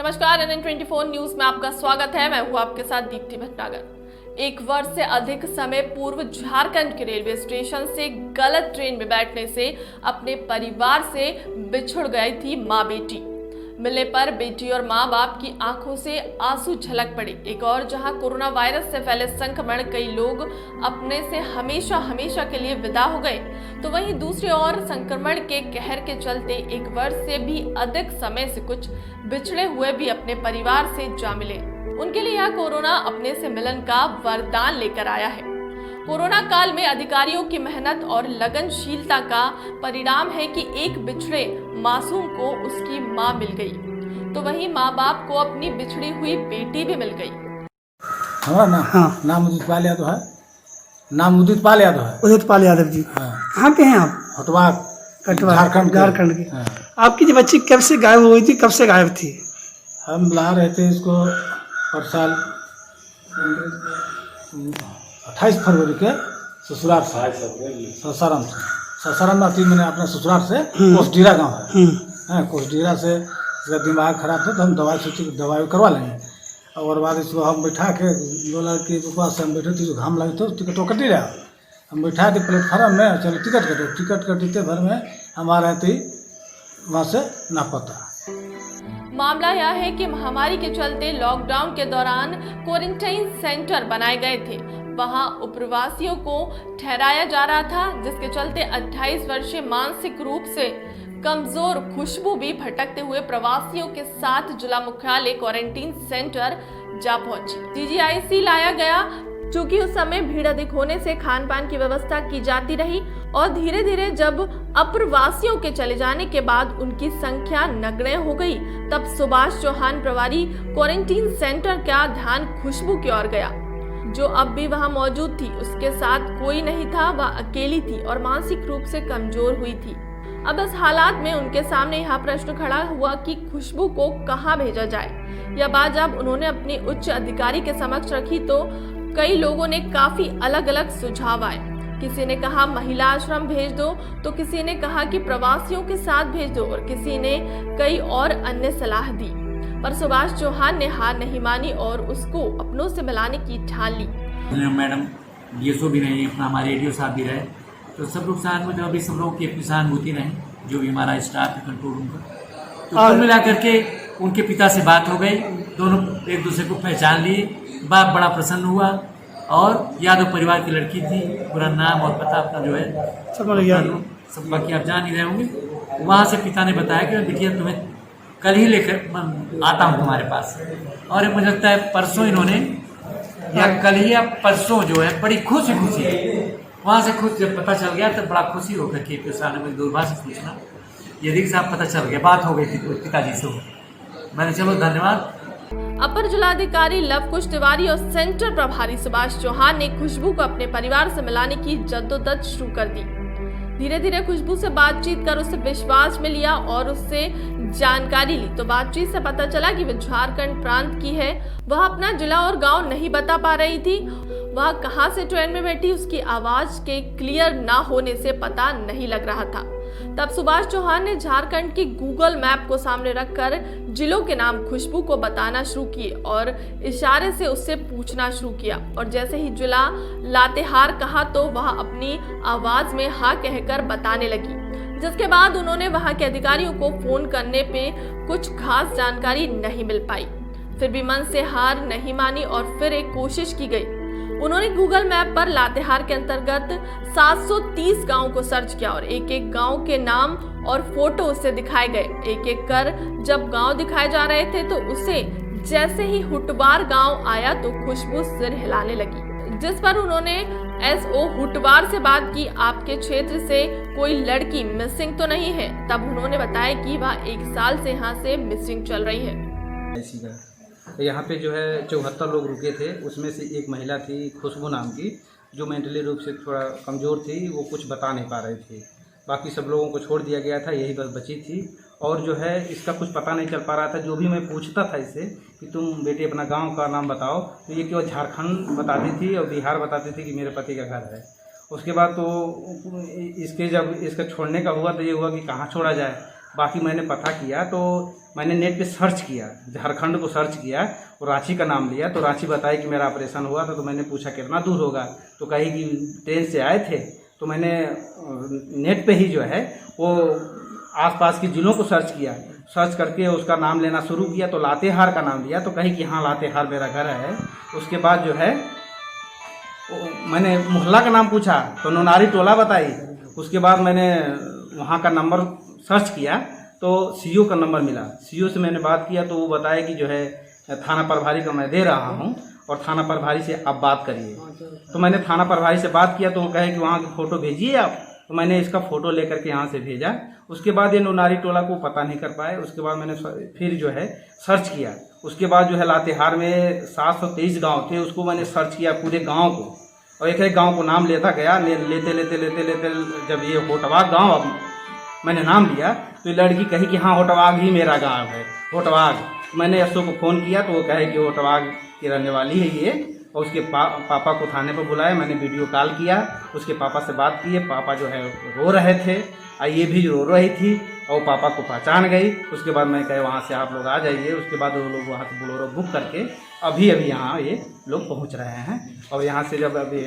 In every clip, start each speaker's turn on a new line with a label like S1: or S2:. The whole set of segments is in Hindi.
S1: नमस्कार, NN24 न्यूज में आपका स्वागत है। मैं हूं आपके साथ दीप्ति भटनागर। एक वर्ष से अधिक समय पूर्व झारखंड के रेलवे स्टेशन से गलत ट्रेन में बैठने से अपने परिवार से बिछुड़ गई थी मां बेटी। मिलने पर बेटी और मां बाप की आंखों से आंसू झलक पड़े। एक और जहां कोरोना वायरस से फैले संक्रमण कई लोग अपने से हमेशा के लिए विदा हो गए, तो वहीं दूसरी ओर संक्रमण के कहर के चलते एक वर्ष से भी अधिक समय से कुछ बिछड़े हुए भी अपने परिवार से जा मिले। उनके लिए यह कोरोना अपने से मिलन का वरदान लेकर आया है। कोरोना काल में अधिकारियों की मेहनत और लगनशीलता का परिणाम है कि एक बिछड़े मासूम को उसकी मां मिल गई, तो वहीं मां बाप को अपनी बिछड़ी हुई बेटी भी मिल गई।
S2: हमारा नाम उदित पाल यादव है। नाम उदित पाल यादव है।
S3: उदित पाल यादव जी। कहाँ के हैं आप?
S2: हटवा
S3: झारखंड के। आपकी जो बच्ची कब से गायब हुई थी, कब से गायब थी?
S2: हम ला रहे थे इसको हर साल 28 फरवरी के ससुराल से ससाराम आती मैंने अपने ससुराल से कोसडीरा गाँव है। कोसडीरा से इसका दिमाग खराब था तो हम दवाई करवा लेंगे। और बाद इसको हम बैठा के बोला कि पास हम बैठे थे, जो घाम लगे थे टिकट वो कटी रहा। हम बैठा थे प्लेटफार्म में, चलो टिकट कटते भर में हमारा थी वहाँ से नापता।
S1: मामला यह है कि महामारी के चलते लॉकडाउन के दौरान क्वारंटाइन सेंटर बनाए गए थे। वहां उप्रवासियों को ठहराया जा रहा था, जिसके चलते 28 वर्षीय मानसिक रूप से कमजोर खुशबू भी भटकते हुए प्रवासियों के साथ जिला मुख्यालय क्वारंटीन सेंटर जा पहुंची। DGIC लाया गया, चूंकि उस समय भीड़ अधिक होने से खान पान की व्यवस्था की जाती रही और धीरे धीरे जब अप्रवासियों के चले जाने के बाद उनकी संख्या नगण्य हो गई, तब सुभाष चौहान प्रभारी क्वारंटीन सेंटर का ध्यान खुशबू की ओर गया, जो अब भी वहां मौजूद थी। उसके साथ कोई नहीं था, वह अकेली थी और मानसिक रूप से कमजोर हुई थी। अब इस हालात में उनके सामने यह प्रश्न खड़ा हुआ कि खुशबू को कहां भेजा जाए। यह बात जब उन्होंने अपने उच्च अधिकारी के समक्ष रखी तो कई लोगों ने काफी अलग अलग सुझाव आए। किसी ने कहा महिला आश्रम भेज दो, तो किसी ने कहा कि प्रवासियों के साथ भेज दो और किसी ने कई और अन्य सलाह दी। पर सुभाष चौहान ने हार नहीं मानी और उसको अपनों से मिलाने की ठान ली।
S4: मैडम DSO भी रहे, अपना हमारे रेडियो साहब भी रहे, तो सब लोग सहानुभूति, अभी सब लोग की अपनी सहानुभूति रहे, जो भी हमारा स्टाफ है कंट्रोल रूम का। तो कुल मिला करके उनके पिता से बात हो गई, दोनों एक दूसरे को पहचान लिए। बाप बड़ा प्रसन्न हुआ और यादव परिवार की लड़की थी, पूरा नाम और पता अपना जो है सब बाकी आप जान ही रहे होंगे। वहाँ से पिता ने बताया कि बिटिया तुम्हें कल ही लेकर आता हूँ तुम्हारे पास। और मुझे लगता है परसों इन्होंने, या कल ही या परसों जो है, बड़ी खुशी वहाँ से खुद जब पता चल गया तो बड़ा खुशी होकर के किसान में दूरभाष से पूछना, यदि साहब पता चल गया, बात हो गई थी पिताजी से। मैंने चलो धन्यवाद।
S1: अपर जिलाधिकारी लव कुश तिवारी और सेंटर प्रभारी सुभाष चौहान ने खुशबू को अपने परिवार से मिलाने की जद्दोजहद शुरू कर दी। धीरे धीरे खुशबू से बातचीत कर उसे विश्वास में लिया और उससे जानकारी ली, तो बातचीत से पता चला कि वह झारखंड प्रांत की है। वह अपना जिला और गांव नहीं बता पा रही थी। वह कहां से ट्रेन में बैठी, उसकी आवाज के क्लियर ना होने से पता नहीं लग रहा था। तब सुभाष चौहान ने झारखंड की गूगल मैप को सामने रखकर जिलों के नाम खुशबू को बताना शुरू किए और इशारे से उससे पूछना शुरू किया। और जैसे ही जिला लातेहार कहा तो वह अपनी आवाज में हाँ कहकर बताने लगी, जिसके बाद उन्होंने वहां के अधिकारियों को फोन करने पे कुछ खास जानकारी नहीं मिल पाई। फिर भी मन से हार नहीं मानी और फिर एक कोशिश की गई। उन्होंने गूगल मैप पर लातेहार के अंतर्गत 730 गांव को सर्च किया और एक एक गांव के नाम और फोटो उससे दिखाए गए। एक एक कर जब गांव दिखाए जा रहे थे तो उसे जैसे ही हुटवार गांव आया तो खुशबू सिर हिलाने लगी, जिस पर उन्होंने SO हुटवार से बात की, आपके क्षेत्र से कोई लड़की मिसिंग तो नहीं है। तब उन्होंने बताया कि वह 1 साल से यहाँ से मिसिंग चल रही है।
S5: यहाँ पे जो है 74 लोग रुके थे, उसमें से एक महिला थी खुशबू नाम की, जो मेंटली रूप से थोड़ा कमज़ोर थी, वो कुछ बता नहीं पा रही थी। बाकी सब लोगों को छोड़ दिया गया था, यही बस बची थी। और जो है इसका कुछ पता नहीं चल पा रहा था। जो भी मैं पूछता था इससे कि तुम बेटी अपना गांव का नाम बताओ, तो ये केवल झारखंड बताती थी और बिहार बताती थी कि मेरे पति का घर है। उसके बाद तो इसके जब इसका छोड़ने का हुआ तो ये हुआ कि कहाँ छोड़ा जाए। बाकी मैंने पता किया तो मैंने नेट पे सर्च किया, झारखंड को सर्च किया और रांची का नाम लिया, तो रांची बताई कि मेरा ऑपरेशन हुआ था। तो मैंने पूछा कितना दूर होगा, तो कही कि ट्रेन से आए थे। तो मैंने नेट पे ही जो है वो आसपास के ज़िलों को सर्च किया, सर्च करके उसका नाम लेना शुरू किया तो लातेहार का नाम लिया। तो कही कि हाँ लातेहार मेरा घर है। उसके बाद जो है मैंने मोहल्ला का नाम पूछा तो नोनारी टोला बताई। उसके बाद मैंने वहाँ का नंबर सर्च किया तो सीओ का नंबर मिला। सीओ से मैंने बात किया तो वो बताया कि जो है थाना प्रभारी का मैं दे रहा हूँ और थाना प्रभारी से आप बात करिए। तो मैंने थाना प्रभारी से बात किया तो वो कहे कि वहाँ की फ़ोटो भेजिए आप। तो मैंने इसका फ़ोटो लेकर के यहाँ से भेजा। उसके बाद ये नोनारी टोला को पता नहीं कर पाए। उसके बाद मैंने फिर जो है सर्च किया। उसके बाद जो है लातेहार में 723 गाँव थे, उसको मैंने सर्च किया पूरे गाँव को और एक एक गाँव को नाम लेता गया। लेते लेते लेते लेते जब ये होटवाग गाँव मैंने नाम लिया तो ये लड़की कही कि हाँ होटवाग ही मेरा गाँव है, होटवाग। मैंने एसओ को फ़ोन किया तो वो कहे कि होटवाग की रहने वाली है ये। और उसके पापा को थाने पर बुलाया, मैंने वीडियो कॉल किया, उसके पापा से बात की। पापा जो है रो रहे थे और ये भी रो रही थी और पापा को पहचान गई। उसके बाद मैं कहे वहाँ से आप लोग आ जाइए। उसके बाद वो लोग वहाँ से बोलेरो बुक करके अभी यहाँ ये लोग पहुँच रहे हैं। और यहाँ से जब अभी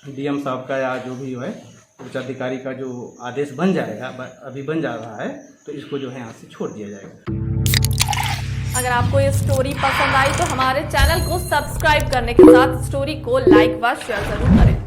S5: डीएम साहब का या जो भी है उच्च अधिकारी का जो आदेश बन जाएगा, अभी बन जा रहा है, तो इसको जो है यहाँ से छोड़ दिया जाएगा।
S1: अगर आपको ये स्टोरी पसंद आई तो हमारे चैनल को सब्सक्राइब करने के साथ स्टोरी को लाइक व शेयर जरूर करें।